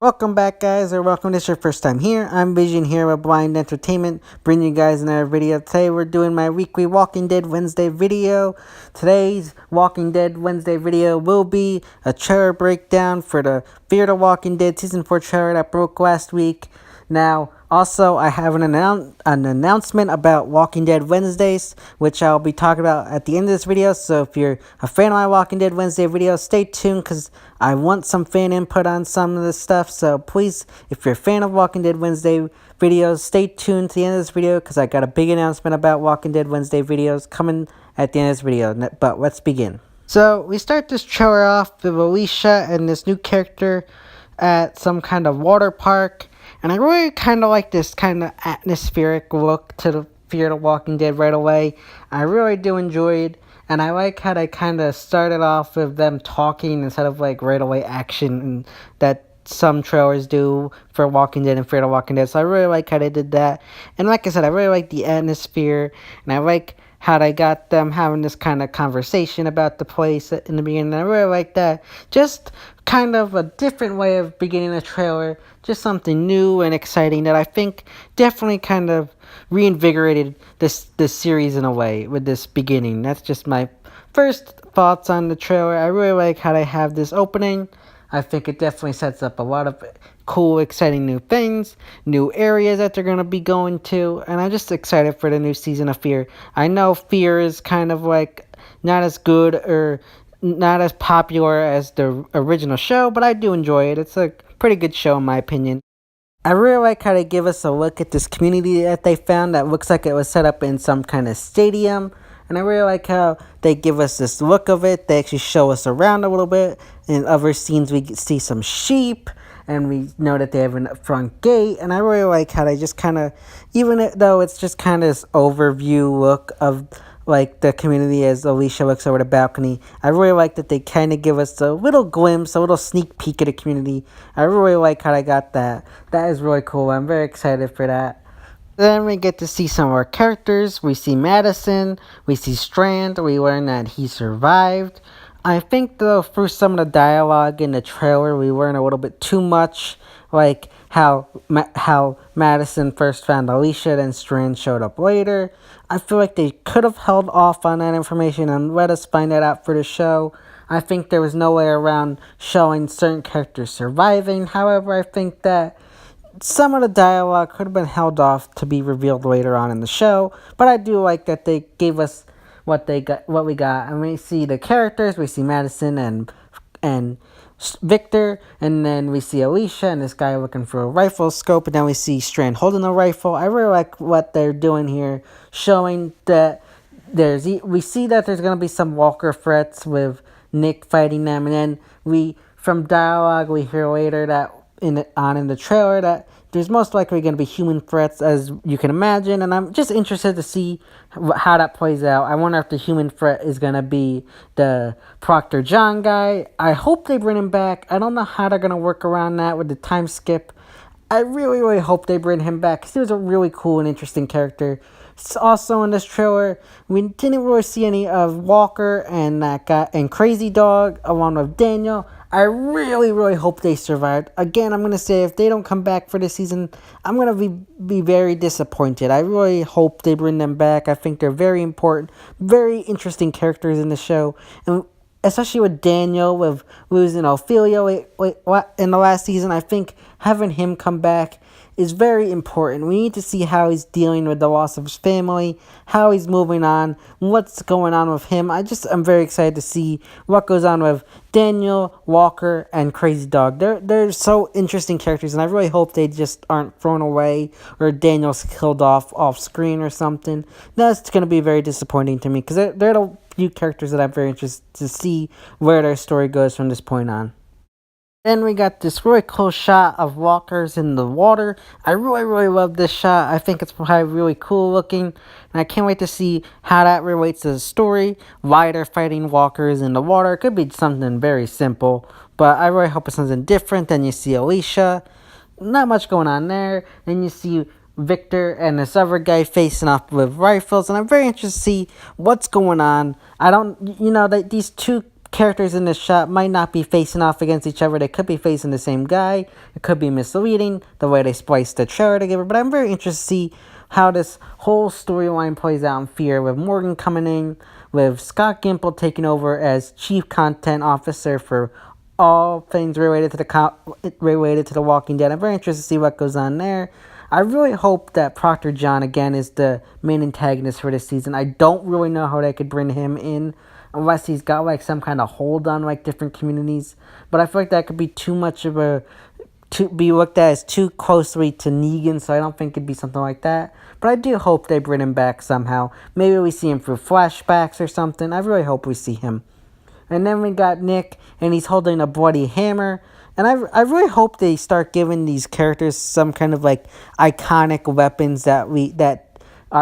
Welcome back, guys, or welcome if this is your first time here. I'm Vision here with Blind Entertainment, bringing you guys another video. Today we're doing my weekly Walking Dead Wednesday video. Today's Walking Dead Wednesday video will be a trailer breakdown for the Fear the Walking Dead Season 4 trailer that broke last week. Now, also, I have an announcement about Walking Dead Wednesdays, which I'll be talking about at the end of this video. So if you're a fan of my Walking Dead Wednesday video, stay tuned because I want some fan input on some of this stuff. So please, if you're a fan of Walking Dead Wednesday videos, stay tuned to the end of this video because I got a big announcement about Walking Dead Wednesday videos coming at the end of this video. But let's begin. So we start this trailer off with Alicia and this new character at some kind of water park. And I really kind of like this kind of atmospheric look to the Fear the Walking Dead right away. I really do enjoy it. And I like how they kind of started off with them talking instead of like right away action and that some trailers do for Walking Dead and Fear the Walking Dead. So I really like how they did that. And like I said, I really like the atmosphere. And I like how they got them having this kind of conversation about the place in the beginning. I really like that. Just kind of a different way of beginning a trailer. Just something new and exciting that I think definitely kind of reinvigorated this series in a way with this beginning. That's just my first thoughts on the trailer. I really like how they have this opening. I think it definitely sets up a lot of cool, exciting new things, new areas that they're going to be going to, and I'm just excited for the new season of Fear. I know Fear is kind of like not as good or not as popular as the original show, but I do enjoy it. It's a pretty good show in my opinion. I really like how they give us a look at this community that they found that looks like it was set up in some kind of stadium. And I really like how they give us this look of it. They actually show us around a little bit. In other scenes, we see some sheep. And we know that they have a front gate. And I really like how they just kind of, even though it's just kind of this overview look of like the community as Alicia looks over the balcony. I really like that they kind of give us a little glimpse, a little sneak peek of the community. I really like how they got that. That is really cool. I'm very excited for that. Then we get to see some of our characters. We see Madison. We see Strand. We learn that he survived. I think, though, through some of the dialogue in the trailer, we learn a little bit too much. Like how Madison first found Alicia, then Strand showed up later. I feel like they could have held off on that information and let us find that out for the show. I think there was no way around showing certain characters surviving. However, I think that some of the dialogue could have been held off to be revealed later on in the show, but I do like that they gave us what we got, and we see the characters. We see Madison and Victor, and then we see Alicia and this guy looking for a rifle scope, and then we see Strand holding a rifle. I really like what they're doing here, showing that we see that there's gonna be some walker threats with Nick fighting them, and then from dialogue we hear later that in the trailer that there's most likely going to be human threats, as you can imagine, and I'm just interested to see how that plays out. I wonder if the human threat is going to be the Proctor John guy. I hope they bring him back. I don't know how they're going to work around that with the time skip. I really, really hope they bring him back because he was a really cool and interesting character. Also in this trailer, we didn't really see any of Walker and that guy and Crazy Dog along with Daniel. I really, really hope they survived. Again, I'm going to say if they don't come back for this season, I'm going to be very disappointed. I really hope they bring them back. I think they're very important, very interesting characters in the show. And especially with Daniel, with losing Ophelia in the last season, I think having him come back is very important. We need to see how he's dealing with the loss of his family, how he's moving on, what's going on with him. I'm very excited to see what goes on with Daniel, Walker, and Crazy Dog. They're so interesting characters, and I really hope they just aren't thrown away or Daniel's killed off screen or something. That's going to be very disappointing to me because they're the few characters that I'm very interested to see where their story goes from this point on. Then we got this really cool shot of walkers in the water. I really, really love this shot. I think it's probably really cool looking. And I can't wait to see how that relates to the story. Why they're fighting walkers in the water. It could be something very simple. But I really hope it's something different. Then you see Alicia. Not much going on there. Then you see Victor and this other guy facing off with rifles. And I'm very interested to see what's going on. These two characters in this shot might not be facing off against each other. They could be facing the same guy. It could be misleading the way they spliced the trailer together. But I'm very interested to see how this whole storyline plays out in Fear, with Morgan coming in, with Scott Gimple taking over as chief content officer for all things related to the Walking Dead. I'm very interested to see what goes on there. I really hope that Proctor John again is the main antagonist for this season. I don't really know how they could bring him in unless he's got like some kind of hold on like different communities. But I feel like that could be too much of a to be looked at as too closely to Negan, so I don't think it'd be something like that. But I do hope they bring him back somehow. Maybe we see him through flashbacks or something. I really hope we see him. And then we got Nick, and he's holding a bloody hammer. And I really hope they start giving these characters some kind of like iconic weapons that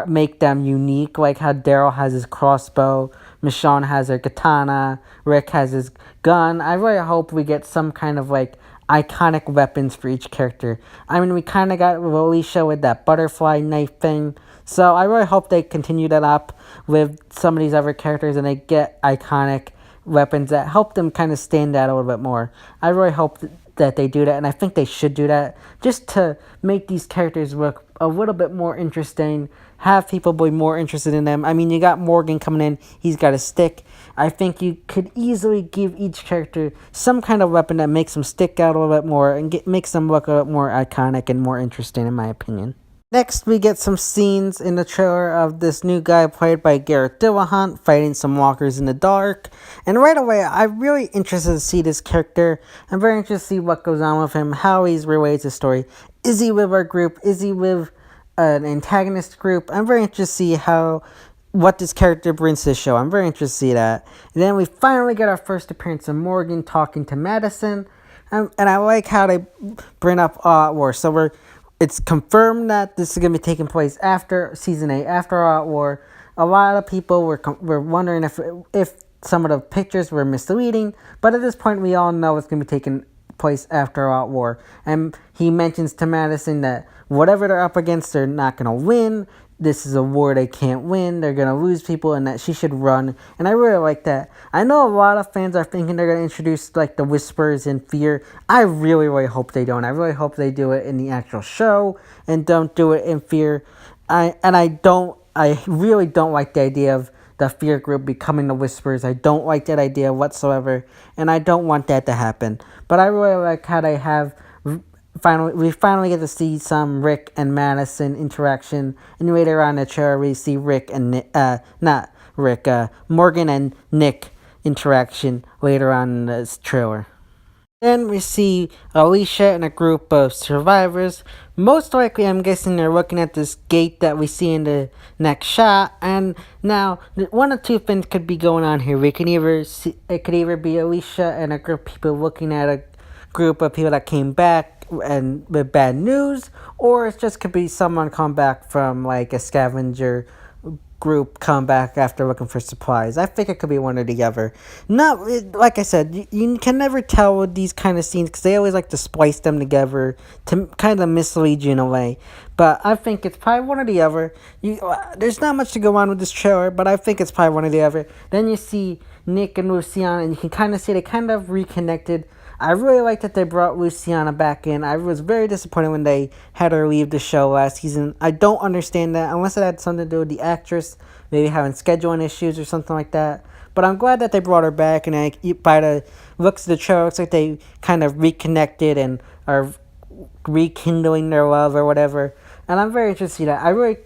make them unique, like how Daryl has his crossbow, Michonne has her katana, Rick has his gun. I really hope we get some kind of like iconic weapons for each character. I mean, we kind of got with Alicia with that butterfly knife thing. So I really hope they continue that up with some of these other characters and they get iconic weapons that help them kind of stand out a little bit more. I really hope that they do that, and I think they should do that just to make these characters look a little bit more interesting, have people be more interested in them. I mean, you got Morgan coming in, he's got a stick. I think you could easily give each character some kind of weapon that makes them stick out a little bit more and makes them look a little more iconic and more interesting, in my opinion. Next, we get some scenes in the trailer of this new guy played by Garrett Dillahunt fighting some walkers in the dark. And right away, I'm really interested to see this character. I'm very interested to see what goes on with him, how he's related to the story. Is he with our group? Is he with an antagonist group? I'm very interested to see what this character brings to the show. I'm very interested to see that. And then we finally get our first appearance of Morgan talking to Madison. And I like how they bring up All Out War. So it's confirmed that this is going to be taking place after Season 8, after All Out War. A lot of people were wondering if some of the pictures were misleading, but at this point we all know it's going to be taking place after All Out War. And he mentions to Madison that whatever they're up against, they're not going to win. This is a war they can't win. They're going to lose people, and that she should run. And I really like that. I know a lot of fans are thinking they're going to introduce like the Whispers and Fear. I really, really hope they don't. I really hope they do it in the actual show and don't do it in Fear. I really don't like the idea of the Fear group becoming the Whispers. I don't like that idea whatsoever, and I don't want that to happen. But I really like how they have we finally get to see some Rick and Madison interaction, and later on in the trailer we see Morgan and Nick interaction later on in this trailer. Then we see Alicia and a group of survivors. Most likely, I'm guessing they're looking at this gate that we see in the next shot. And now, one of two things could be going on here. It could either be Alicia and a group of people looking at a group of people that came back and with bad news, or it just could be someone come back from like a scavenger group come back after looking for supplies. I think it could be one or the other. Like I said, you can never tell with these kind of scenes because they always like to splice them together to kind of mislead you in a way. But I think it's probably one or the other. There's not much to go on with this trailer, but I think it's probably one or the other. Then you see Nick and Luciana, and you can kind of see they kind of reconnected. I really like that they brought Luciana back in. I was very disappointed when they had her leave the show last season. I don't understand that, unless it had something to do with the actress, maybe having scheduling issues or something like that. But I'm glad that they brought her back, and by the looks of the show, it looks like they kind of reconnected and are rekindling their love or whatever. And I'm very interested to see that. I really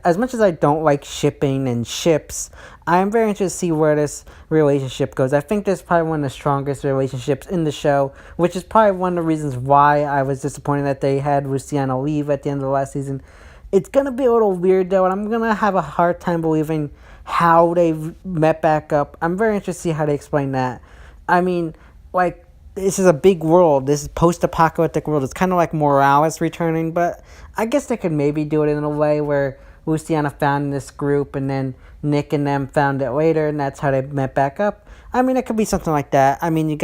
as much as I don't like shipping and ships, I'm very interested to see where this relationship goes. I think this is probably one of the strongest relationships in the show, which is probably one of the reasons why I was disappointed that they had Luciana leave at the end of the last season. It's going to be a little weird, though, and I'm going to have a hard time believing how they met back up. I'm very interested to see how they explain that. I mean, like, this is a big world. This is post-apocalyptic world. It's kind of like Morales returning, but I guess they could maybe do it in a way where Luciana found this group and then Nick and them found it later, and that's how they met back up. I mean, it could be something like that. I mean, you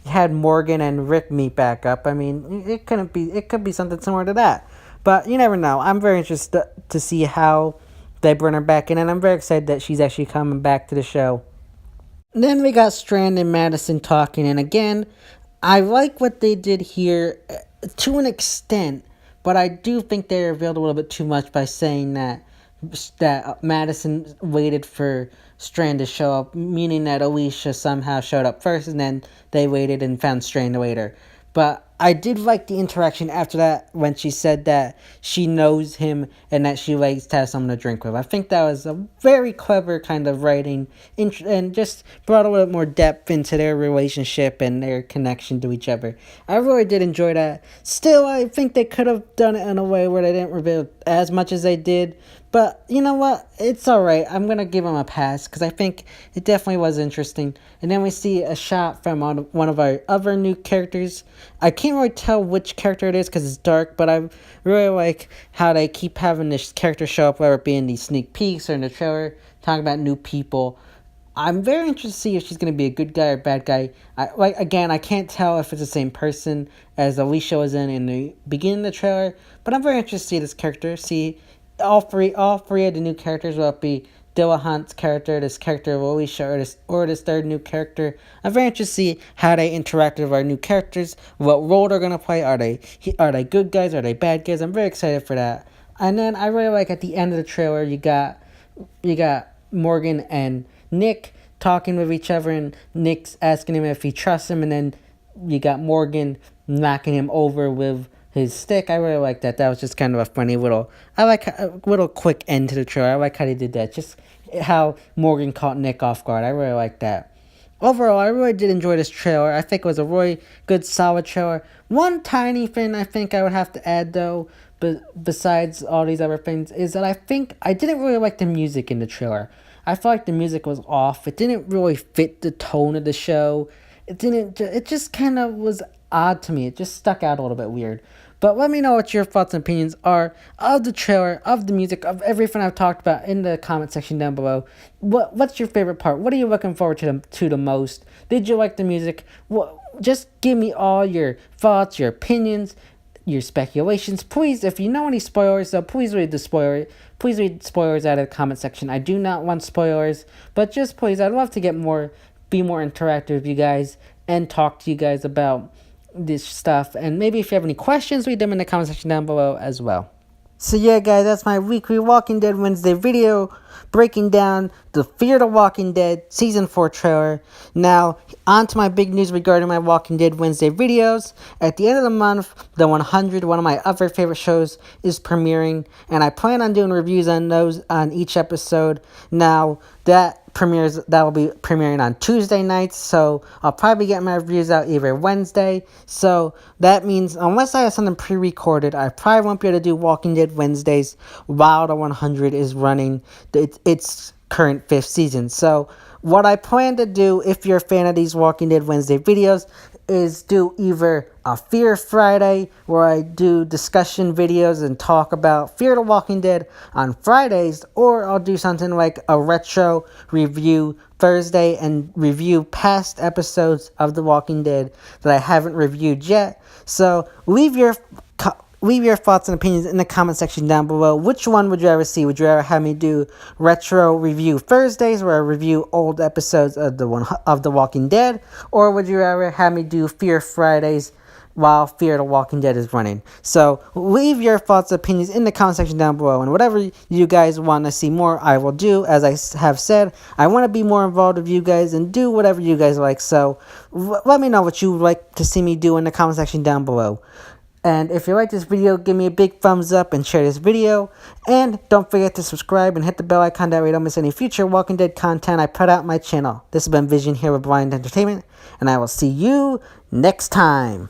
had Morgan and Rick meet back up. I mean, it could be something similar to that. But you never know. I'm very interested to see how they bring her back in, and I'm very excited that she's actually coming back to the show. Then we got Strand and Madison talking, and again, I like what they did here to an extent, but I do think they revealed a little bit too much by saying that Madison waited for Strand to show up, meaning that Alicia somehow showed up first, and then they waited and found Strand later. But I did like the interaction after that when she said that she knows him and that she likes to have someone to drink with. I think that was a very clever kind of writing and just brought a little more depth into their relationship and their connection to each other. I really did enjoy that. Still, I think they could have done it in a way where they didn't reveal as much as they did. But you know what? It's alright. I'm going to give them a pass because I think it definitely was interesting. And then we see a shot from one of our other new characters. I can't really tell which character it is because it's dark, but I really like how they keep having this character show up, whether it be in these sneak peeks or in the trailer, talking about new people. I'm very interested to see if she's going to be a good guy or bad guy. I can't tell if it's the same person as Alicia was in the beginning of the trailer, but I'm very interested to see this character, see all three of the new characters, will it be Dillahunt's character, this character of Alicia, or this third new character. I'm very interested to see how they interact with our new characters, what role they're gonna play. Are they good guys? Are they bad guys? I'm very excited for that. And then I really like at the end of the trailer, you got Morgan and Nick talking with each other, and Nick's asking him if he trusts him, and then you got Morgan knocking him over with his stick. I really like that. That was just kind of a funny little, quick end to the trailer. I like how they did that. Just how Morgan caught Nick off guard. I really like that. Overall, I really did enjoy this trailer. I think it was a really good, solid trailer. One tiny thing I think I would have to add, though, but besides all these other things, is that I think I didn't really like the music in the trailer. I felt like the music was off. It didn't really fit the tone of the show. It just kind of was odd to me. It just stuck out a little bit weird. But let me know what your thoughts and opinions are of the trailer, of the music, of everything I've talked about in the comment section down below. What's your favorite part? What are you looking forward to the most? Did you like the music? Just give me all your thoughts, your opinions, your speculations. Please, if you know any spoilers, though, please read spoilers out of the comment section. I do not want spoilers, but just please, I'd love to be more interactive with you guys and talk to you guys about this stuff. And maybe if you have any questions, read them in the comment section down below as well. So yeah, guys, that's my weekly Walking Dead Wednesday video breaking down the Fear the Walking Dead Season 4 trailer. Now, on to my big news regarding my Walking Dead Wednesday videos. At the end of the month, The 100, one of my other favorite shows, is premiering, and I plan on doing reviews on those on each episode. Now, that will be premiering on Tuesday nights, so I'll probably get my reviews out either Wednesday. So that means unless I have something pre-recorded, I probably won't be able to do Walking Dead Wednesdays while The 100 is running its current 5th season. So what I plan to do, if you're a fan of these Walking Dead Wednesday videos, is do either a Fear Friday, where I do discussion videos and talk about Fear the Walking Dead on Fridays, or I'll do something like a retro review Thursday and review past episodes of The Walking Dead that I haven't reviewed yet. So leave your thoughts and opinions in the comment section down below. Which one would you ever see? Would you ever have me do retro review Thursdays, where I review old episodes of The Walking Dead, or would you ever have me do Fear Fridays while Fear the Walking Dead is running? So leave your thoughts and opinions in the comment section down below, and whatever you guys want to see more, I will do. As I have said, I want to be more involved with you guys and do whatever you guys like. So let me know what you would like to see me do in the comment section down below. And if you like this video, give me a big thumbs up and share this video. And don't forget to subscribe and hit the bell icon, that way you don't miss any future Walking Dead content I put out on my channel. This has been Vision here with Blind Entertainment, and I will see you next time.